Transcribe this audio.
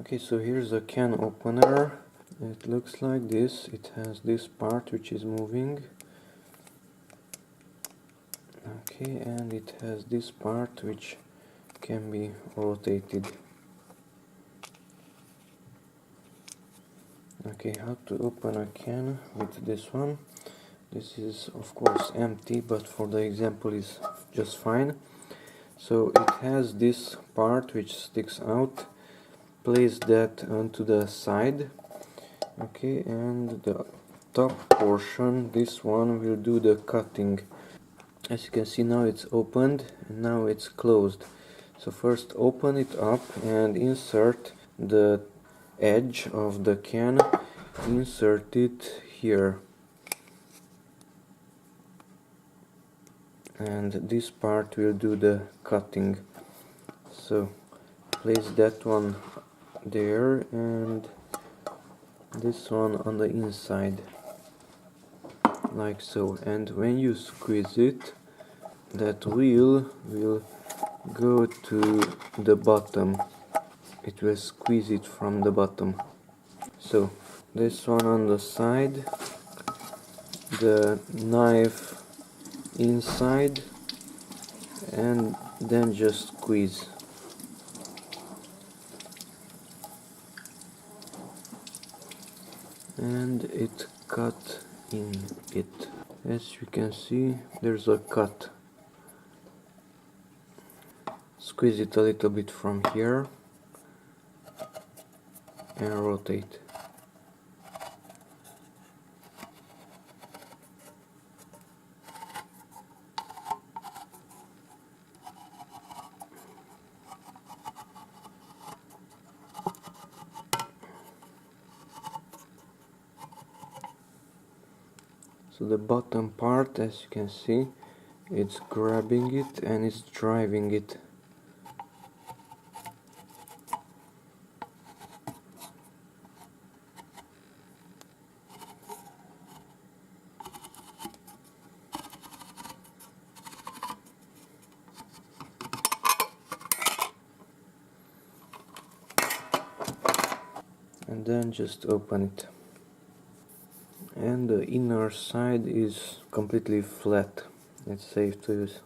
Okay, so here's a can opener. It looks like this. It has this part which is moving. Okay, and it has this part which can be rotated. Okay, how to open a can with this one. This is of course empty, but for the example is just fine. So it has this part which sticks out. Place that onto the side. Okay, and the top portion, this one will do the cutting. As you can see, now it's opened and now it's closed. So first open it up and insert the edge of the can, insert it here, and this part will do the cutting. So place that one there and this one on the inside, like so. And when you squeeze it, that wheel will go to the bottom. It will squeeze it from the bottom. So this one on the side, the knife inside, and then just squeeze. And it cut in it. As you can see, there's a cut. Squeeze it a little bit from here and rotate. So the bottom part, as you can see, it's grabbing it and it's driving it. And then just open it. And the inner side is completely flat. It's safe to use.